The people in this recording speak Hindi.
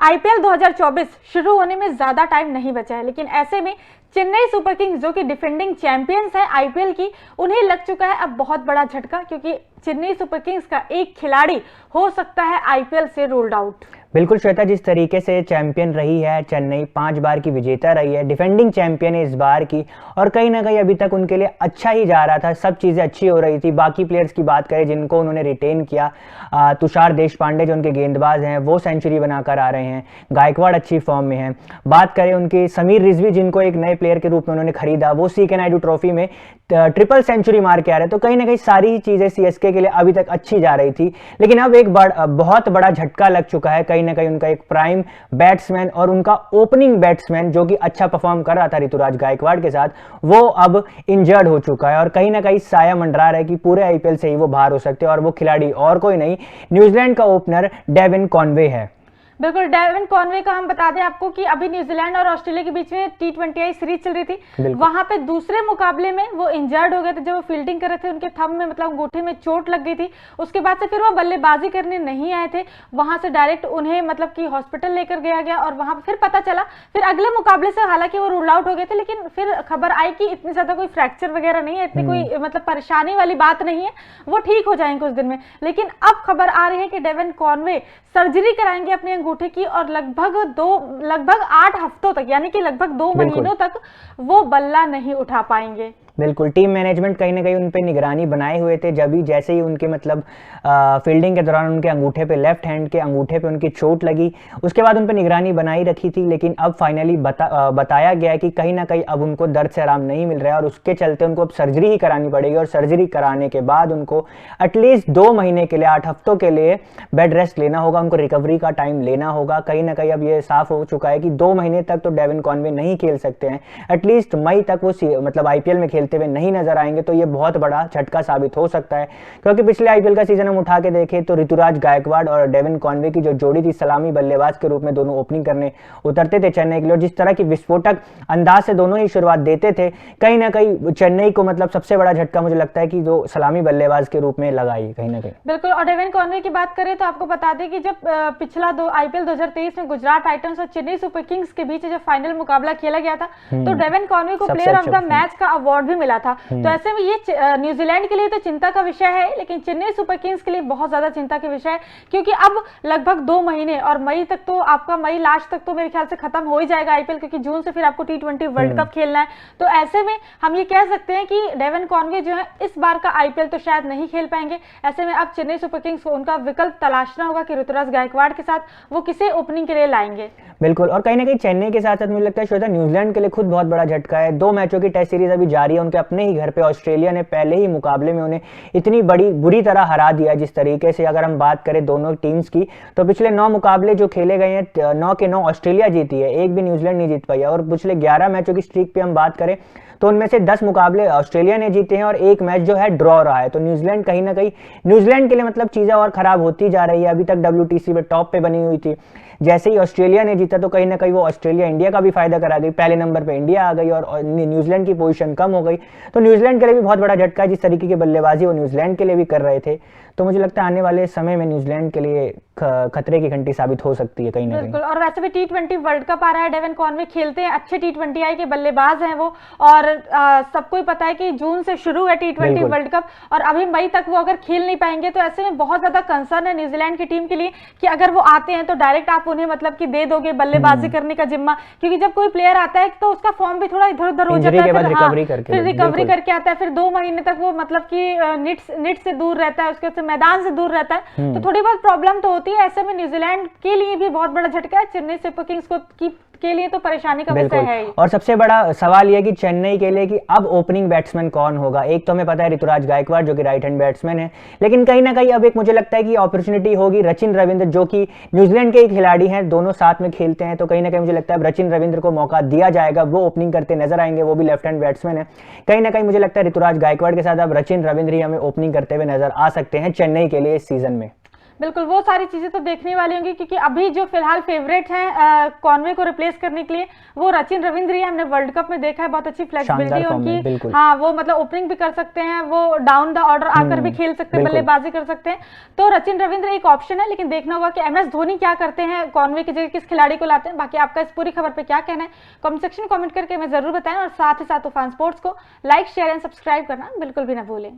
आईपीएल 2024 शुरू होने में ज्यादा टाइम नहीं बचा है, लेकिन ऐसे में चेन्नई सुपर किंग्स जो कि डिफेंडिंग चैंपियंस है आईपीएल की, उन्हें लग चुका है अब बहुत बड़ा झटका, क्योंकि चेन्नई सुपर किंग्स का एक खिलाड़ी हो सकता है आईपीएल से रूल्ड आउट। बिल्कुल श्वेता, जिस तरीके से चैंपियन रही है चेन्नई, 5 बार की विजेता रही है, डिफेंडिंग चैंपियन है इस बार की, और कहीं ना कहीं अभी तक उनके लिए अच्छा ही जा रहा था, सब चीज़ें अच्छी हो रही थी। बाकी प्लेयर्स की बात करें जिनको उन्होंने रिटेन किया, तुषार देशपांडे जो उनके गेंदबाज हैं वो सेंचुरी बनाकर आ रहे हैं, गायकवाड़ अच्छी फॉर्म में है। बात करें उनकी समीर रिजवी जिनको एक नए प्लेयर के रूप में उन्होंने खरीदा, वो सीके नायडू ट्रॉफी में ट्रिपल सेंचुरी मार के आ रहे हैं। तो कहीं ना कहीं सारी ही चीज़ें सीएसके के लिए अभी तक अच्छी जा रही थी, लेकिन अब एक बहुत बड़ा झटका लग चुका है। कहीं ना कहीं उनका एक प्राइम बैट्समैन और उनका ओपनिंग बैट्समैन जो कि अच्छा परफॉर्म कर रहा था ऋतुराज गायकवाड़ के साथ, वो अब इंजर्ड हो चुका है और कहीं ना कहीं साया मंडरा रहा है कि पूरे आईपीएल से ही वो बाहर हो सकते हैं। और वो खिलाड़ी और कोई नहीं, न्यूजीलैंड का ओपनर डेविन कॉनवे है। बिल्कुल, डेविन कॉनवे का हम बता दें आपको कि अभी न्यूजीलैंड और ऑस्ट्रेलिया के बीच में T20 सीरीज चल रही थी, वहां पे दूसरे मुकाबले में वो इंजर्ड हो गए थे। जब वो फील्डिंग कर रहे थे उनके थंब में मतलब अंगूठे में चोट लग गई थी। उसके बाद से फिर वो बल्लेबाजी करने नहीं आए थे, वहां से डायरेक्ट उन्हें मतलब कि हॉस्पिटल लेकर गया और वहां फिर पता चला, फिर अगले मुकाबले से हालांकि वो रूल आउट हो गए थे, लेकिन फिर खबर आई कि इतनी ज्यादा कोई फ्रैक्चर वगैरह नहीं है, इतनी कोई मतलब परेशानी वाली बात नहीं है, वो ठीक हो जाएंगे कुछ दिन में। लेकिन अब खबर आ रही है कि डेविन कॉनवे सर्जरी कराएंगे अपने अंगूठे की और लगभग 8 हफ्तों तक, यानी कि लगभग 2 महीनों तक वो बल्ला नहीं उठा पाएंगे। बिल्कुल, टीम मैनेजमेंट कहीं ना कहीं उन पे निगरानी बनाए हुए थे। जब ही जैसे ही उनके मतलब फील्डिंग के दौरान उनके अंगूठे पे, लेफ्ट हैंड के अंगूठे पे उनकी चोट लगी, उसके बाद उन पे निगरानी बनाई रखी थी, लेकिन अब फाइनली बताया गया है कि कहीं ना कहीं अब उनको दर्द से आराम नहीं मिल रहा है और उसके चलते उनको अब सर्जरी ही करानी पड़ेगी। और सर्जरी कराने के बाद उनको एटलीस्ट 2 महीने के लिए, 8 हफ्तों के लिए बेड रेस्ट लेना होगा, उनको रिकवरी का टाइम लेना होगा। कहीं ना कहीं अब ये साफ हो चुका है कि 2 महीने तक तो डेविन कॉनवे नहीं खेल सकते हैं, एटलीस्ट मई तक वो मतलब आईपीएल में खेलते हुए नहीं नजर आएंगे। तो ये बहुत बड़ा झटका साबित हो सकता है, क्योंकि पिछले आईपीएल का सीजन हम उठा के देखें तो ऋतुराज गायकवाड़ और डेविन कॉनवे की जो जोड़ी थी, सलामी बल्लेबाज के रूप में दोनों ओपनिंग करने उतरते थे चेन्नई के लिए, और जिस तरह की विस्फोटक अंदाज से दोनों ही शुरुआत देते थे, कहीं ना कहीं चेन्नई को मतलब सबसे बड़ा झटका मुझे लगता है कि जो सलामी बल्लेबाज के रूप में लगाई कहीं ना कहीं। बिल्कुल, और डेविन कॉनवे की बात करें तो आपको बता दें कि जब पिछला आईपीएल 2023 में गुजरात टाइटंस और चेन्नई सुपर किंग्स के बीच जब फाइनल मुकाबला खेला गया था, तो डेविन कॉनवे को प्लेयर ऑफ द मैच का अवार्ड भी मिला था। तो ऐसे में ये न्यूजीलैंड के लिए तो चिंता का विषय है, लेकिन चेन्नई सुपर किंग्स के लिए बहुत ज्यादा चिंता का विषय है, क्योंकि अब लगभग 2 महीने और मई तक तो आपका मई लास्ट तक तो मेरे ख्याल से खत्म हो ही जाएगा आईपीएल, क्योंकि जून से फिर आपको T20 वर्ल्ड कप खेलना है। तो ऐसे में हम ये कह सकते हैं कि डेविन कॉनवे जो है इस बार का आईपीएल तो शायद नहीं खेल पाएंगे। ऐसे में अब चेन्नई सुपर किंग्स को उनका विकल्प तलाशना होगा कि ऋतुराज गायकवाड़ के साथ वो किसे ओपनिंग के लिए लाएंगे। बिल्कुल, और कहीं ना कहीं चेन्नई के साथ साथ मुझे लगता है श्वेता, न्यूजीलैंड के लिए खुद बहुत बड़ा झटका है। 2 मैचों की टेस्ट सीरीज अभी जारी है उनके अपने ही घर पे। ऑस्ट्रेलिया ने पहले ही मुकाबले में उन्हें इतनी बुरी तरह हरा दिया जिस तरीके से। अगर हम बात करें दोनों टीम्स की, तो पिछले 9 मुकाबले जो खेले गए हैं, 9 के 9 ऑस्ट्रेलिया जीती है, एक भी न्यूजीलैंड नहीं जीत पाई है। और पिछले 11 मैचों की स्ट्रीक पे हम बात करें तो उनमें से 10 मुकाबले ऑस्ट्रेलिया ने जीते हैं और 1 मैच जो है ड्रॉ रहा है। तो न्यूजीलैंड कहीं ना कहीं, न्यूजीलैंड के लिए मतलब चीजें और खराब होती जा रही है। अभी तक WTC में टॉप पे बनी हुई थी, जैसे ही ऑस्ट्रेलिया ने जीता तो कहीं ना कहीं वो ऑस्ट्रेलिया इंडिया का भी फायदा करा गई, पहले नंबर पे इंडिया आ गई और न्यूजीलैंड की पोजीशन कम हो गई। तो न्यूजीलैंड के लिए भी बहुत बड़ा झटका है, जिस तरीके की बल्लेबाजी वो न्यूजीलैंड के लिए भी कर रहे थे। तो मुझे लगता है आने वाले समय में न्यूजीलैंड के लिए खतरे की घंटी साबित हो सकती है कहीं ना कहीं। बिल्कुल, और वैसे भी T20 वर्ल्ड कप आ रहा है, डेविन कॉनवे खेलते हैं, अच्छे T20I के बल्लेबाज हैं वो, और सबको ही पता है कि जून से शुरू है T20 वर्ल्ड कप और अभी मई तक वो अगर खेल नहीं पाएंगे, तो ऐसे में बहुत ज्यादा कंसर्न है न्यूजीलैंड की टीम के लिए कि अगर वो आते हैं तो डायरेक्ट आप उन्हें मतलब कि दे दोगे बल्लेबाजी करने का जिम्मा, क्योंकि जब कोई प्लेयर आता है तो उसका फॉर्म भी थोड़ा इधर उधर हो जाता है, फिर रिकवरी करके आता है, फिर 2 महीने तक वो मतलब कि निट से दूर रहता है, उसके मैदान से दूर रहता है, तो थोड़ी बहुत प्रॉब्लम तो होती है। ऐसे में न्यूजीलैंड के लिए भी बहुत बड़ा झटका है, चेन्नई सुपर किंग्स को के लिए तो परेशानी का विषय है ही। और सबसे बड़ा सवाल यह कि चेन्नई के लिए कि अब ओपनिंग बैट्समैन कौन होगा। एक तो हमें पता है ऋतुराज गायकवाड़ जो कि राइट हैंड बैट्समैन है, लेकिन कहीं ना कहीं अब एक मुझे लगता है कि अपॉर्चुनिटी होगी रचिन रविंद्र, जो कि न्यूजीलैंड के खिलाड़ी हैं, दोनों साथ में खेलते हैं। तो कहीं ना कहीं मुझे लगता है रचिन रविंद्र को मौका दिया जाएगा, वो ओपनिंग करते नजर आएंगे, वो भी लेफ्ट हैंड बैट्समैन है। कहीं ना कहीं मुझे लगता है ऋतुराज गायकवाड़ के साथ अब रचिन रविंद्र ही हमें ओपनिंग करते हुए नजर आ सकते हैं चेन्नई के लिए इस सीजन में। बिल्कुल, वो सारी चीजें तो देखने वाली होंगी, क्योंकि अभी जो फिलहाल फेवरेट हैं कॉनवे को रिप्लेस करने के लिए वो सचिन रविंद्र ही है। हमने वर्ल्ड कप में देखा है, बहुत अच्छी फ्लेक्सिबिलिटी है उनकी। हाँ, वो मतलब ओपनिंग भी कर सकते हैं, वो डाउन द ऑर्डर आकर भी खेल सकते हैं, बल्लेबाजी कर सकते हैं। तो सचिन रविंद्र एक ऑप्शन है, लेकिन देखना होगा कि MS धोनी क्या करते हैं, कॉनवे की जगह किस खिलाड़ी को लाते हैं। बाकी आपका इस पूरी खबर पे क्या कहना है कमेंट सेक्शन कमेंट करके हमें जरूर बताएं, और साथ ही साथ तूफान स्पोर्ट्स को लाइक शेयर एंड सब्सक्राइब करना बिल्कुल भी ना भूलें।